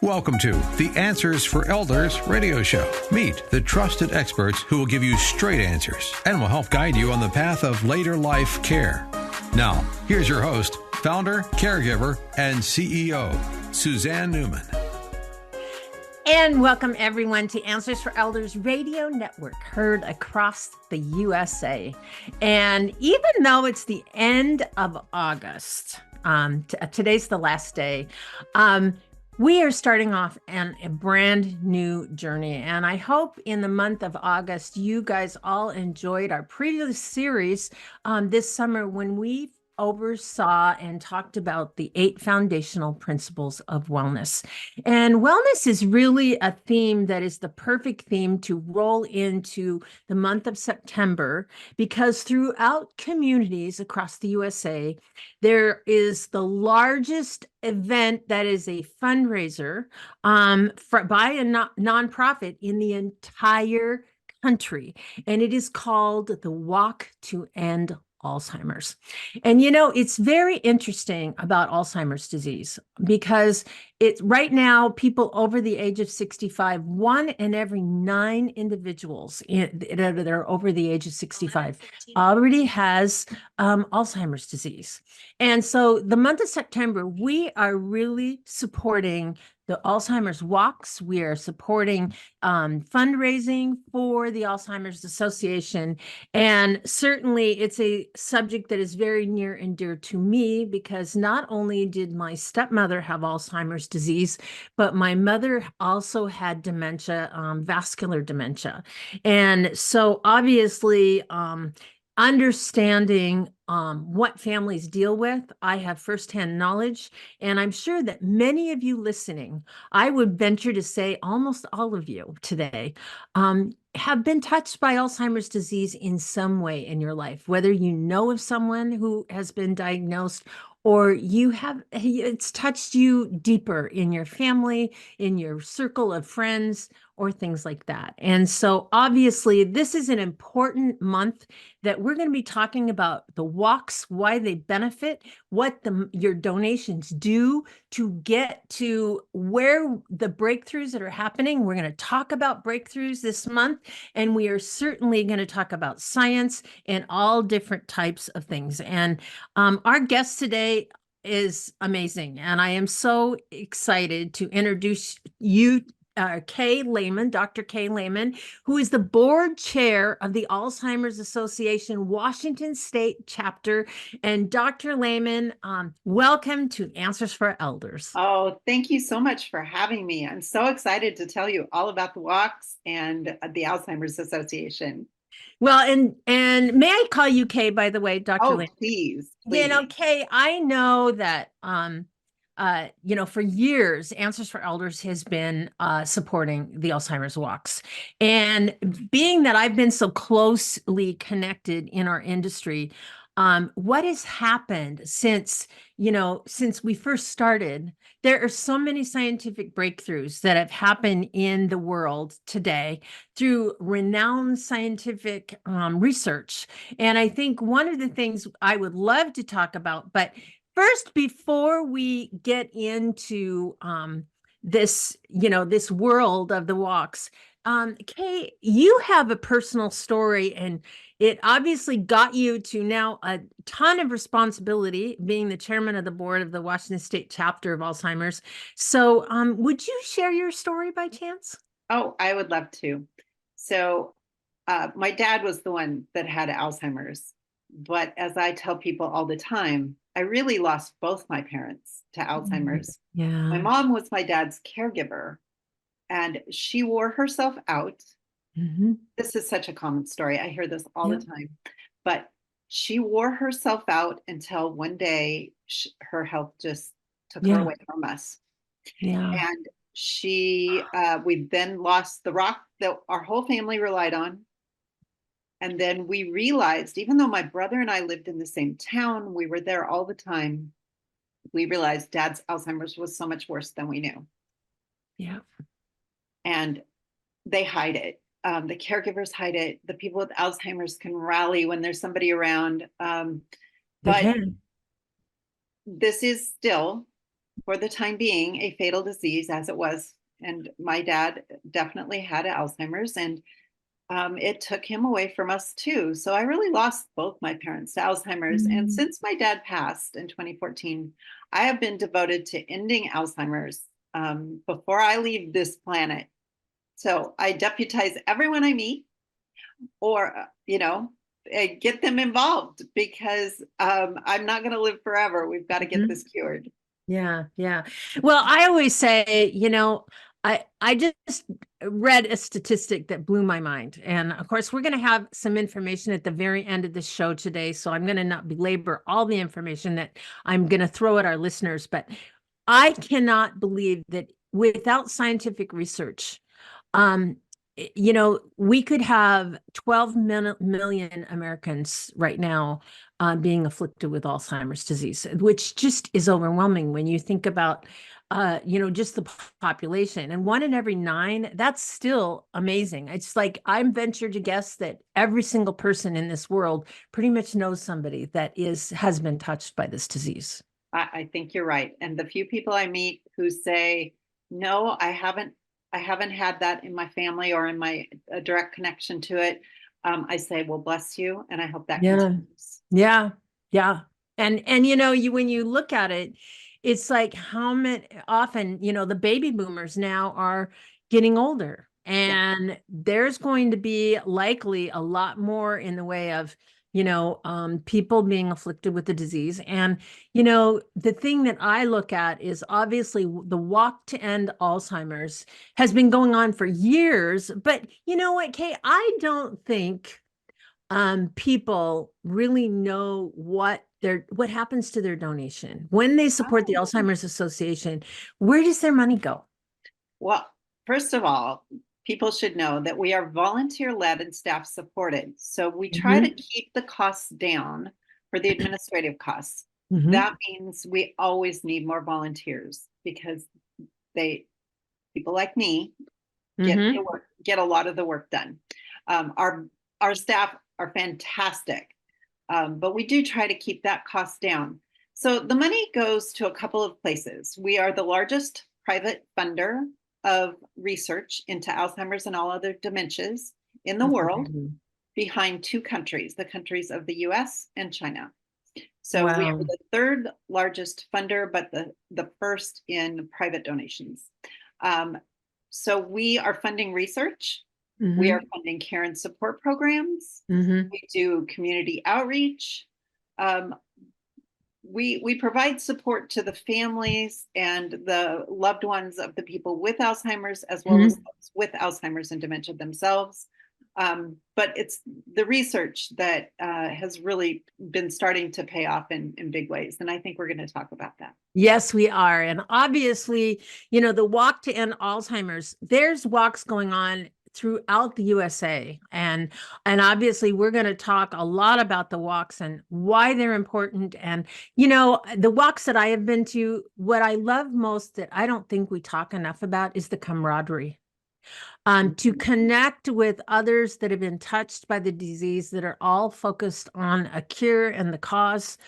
Welcome to the Answers for Elders radio show. Meet the trusted experts who will give you straight answers and will help guide you on the path of later life care. Now, here's your host, founder, caregiver, and CEO, Suzanne Newman. And welcome everyone to Answers for Elders radio network, heard across the USA. And even though it's the end of August, today's the last day, we are starting off on a brand new journey. And I hope in the month of August, you guys all enjoyed our previous series this summer when we oversaw and talked about the 8 foundational principles of wellness. And wellness is really a theme that is the perfect theme to roll into the month of September, because throughout communities across the USA, there is the largest event that is a fundraiser by a nonprofit in the entire country. And it is called the Walk to End Alzheimer's. And you know, it's very interesting about Alzheimer's disease because it's right now people over the age of 65, 1 in every 9 individuals that are over the age of 65 already has Alzheimer's disease. And so the month of September, we are really supporting the Alzheimer's walks. We are supporting fundraising for the Alzheimer's Association. And certainly it's a subject that is very near and dear to me because not only did my stepmother have Alzheimer's disease, but my mother also had dementia, vascular dementia. And so obviously, understanding what families deal with, I have firsthand knowledge, and I'm sure that many of you listening, I would venture to say almost all of you today, have been touched by Alzheimer's disease in some way in your life, whether you know of someone who has been diagnosed or it's touched you deeper in your family, in your circle of friends, or things like that. And so obviously this is an important month that we're going to be talking about the walks, why they benefit, what your donations do to get to where the breakthroughs that are happening. We're going to talk about breakthroughs this month, and we are certainly going to talk about science and all different types of things. And our guest today is amazing, and I am so excited to introduce you Kay Lehmann, Dr. Kay Lehmann, who is the board chair of the Alzheimer's Association Washington State chapter. And Dr. Lehmann, welcome to Answers for Elders. Oh, thank you so much for having me. I'm so excited to tell you all about the walks and the Alzheimer's Association. Well, and may I call you Kay, by the way, Dr. Lehmann? Please. You know, Kay, I know that for years, Answers for Elders has been supporting the Alzheimer's walks. And being that I've been so closely connected in our industry, what has happened since we first started, there are so many scientific breakthroughs that have happened in the world today through renowned scientific research. And I think one of the things I would love to talk about, but first, before we get into this world of the walks, Kay, you have a personal story, and it obviously got you to now a ton of responsibility, being the chairman of the board of the Washington State chapter of Alzheimer's. So, would you share your story by chance? Oh, I would love to. So, my dad was the one that had Alzheimer's, but as I tell people all the time, I really lost both my parents to Alzheimer's. Yeah. My mom was my dad's caregiver, and she wore herself out. Mm-hmm. This is such a common story. I hear this all the time, but she wore herself out until one day her health just took her away from us. Yeah. And we then lost the rock that our whole family relied on. And then we realized, even though my brother and I lived in the same town, we were there all the time, we realized Dad's Alzheimer's was so much worse than we knew. Yeah. And they hide it. The caregivers hide it. The people with Alzheimer's can rally when there's somebody around. But this is still for the time being, a fatal disease as it was. And my dad definitely had Alzheimer's, and it took him away from us too. So I really lost both my parents to Alzheimer's. And Mm. since my dad passed in 2014, I have been devoted to ending Alzheimer's before I leave this planet. So I deputize everyone I meet, or, get them involved, because I'm not going to live forever. We've got to get this cured. Yeah, yeah. Well, I always say, I just read a statistic that blew my mind. And of course, we're going to have some information at the very end of the show today. So I'm going to not belabor all the information that I'm going to throw at our listeners. But I cannot believe that without scientific research, um, we could have 12 million Americans right now being afflicted with Alzheimer's disease, which just is overwhelming when you think about, just the population. And 1 in every 9, that's still amazing. It's like I'm ventured to guess that every single person in this world pretty much knows somebody that has been touched by this disease. I think you're right. And the few people I meet who say, no, I haven't had that in my family or in my direct connection to it. I say, well, bless you. And I hope that Yeah. continues. Yeah. Yeah. And when you look at it, it's like how many often, the baby boomers now are getting older, Yeah. and there's going to be likely a lot more in the way of, people being afflicted with the disease. And, the thing that I look at is obviously the walk to end Alzheimer's has been going on for years. But you know what, Kay, I don't think people really know what happens to their donation when they support the Oh. Alzheimer's Association. Where does their money go? Well, first of all, people should know that we are volunteer led and staff supported. So we try to keep the costs down for the administrative costs. That means we always need more volunteers, because people like me get a lot of the work done. Our staff are fantastic, but we do try to keep that cost down. So the money goes to a couple of places. We are the largest private funder of research into Alzheimer's and all other dementias in the world, behind two countries, the countries of the US and China. So we are the third largest funder, but the first in private donations. So we are funding research. We are funding care and support programs. We do community outreach. We provide support to the families and the loved ones of the people with Alzheimer's, as well as those with Alzheimer's and dementia themselves. But it's the research that has really been starting to pay off in big ways. And I think we're going to talk about that. Yes, we are. And obviously, the walk to end Alzheimer's, there's walks going on throughout the USA. And obviously we're going to talk a lot about the walks and why they're important. And, the walks that I have been to, what I love most that I don't think we talk enough about is the camaraderie. To connect with others that have been touched by the disease, that are all focused on a cure and the cause.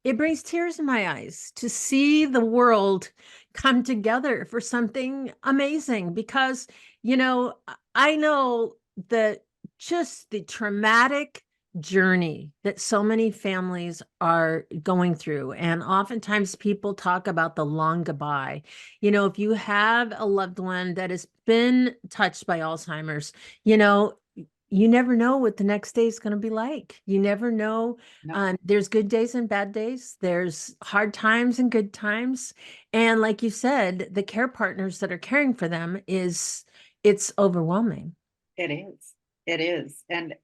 It brings tears in my eyes to see the world come together for something amazing, because, I know that just the traumatic journey that so many families are going through. And oftentimes people talk about the long goodbye. If you have a loved one that has been touched by Alzheimer's, you never know what the next day is going to be like. You never know. No. There's good days and bad days. There's hard times and good times. And like you said, the care partners that are caring for them it's overwhelming. It is. It is. And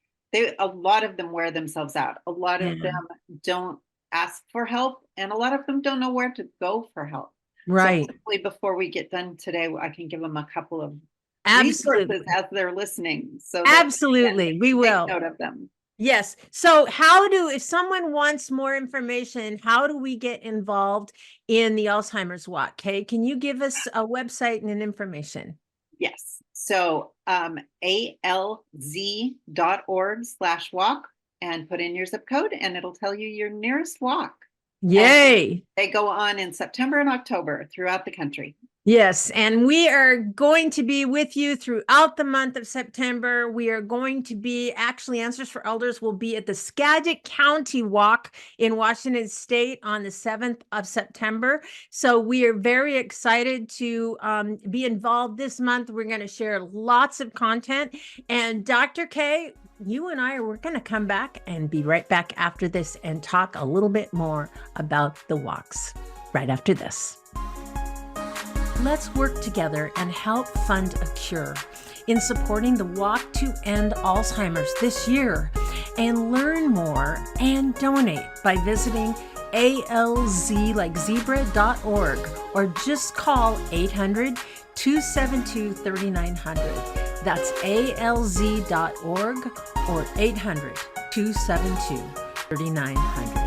a lot of them wear themselves out. A lot of them don't ask for help, and a lot of them don't know where to go for help. Right. So hopefully before we get done today, I can give them a couple of Absolutely. resources as they're listening. So absolutely, we will take note of them. Yes. So if someone wants more information, how do we get involved in the Alzheimer's Walk? Kay, can you give us a website and an information? Yes. So alz.org/walk, and put in your zip code and it'll tell you your nearest walk. Yay. They go on in September and October throughout the country. Yes, and we are going to be with you throughout the month of September. We are going to be, actually, Answers for Elders will be at the Skagit County Walk in Washington State on the 7th of September. So we are very excited to be involved this month. We're going to share lots of content. And Dr. K, you and we're going to come back and be right back after this and talk a little bit more about the walks right after this. Let's work together and help fund a cure in supporting the Walk to End Alzheimer's this year, and learn more and donate by visiting alz.org or just call 800-272-3900. That's alz.org or 800-272-3900.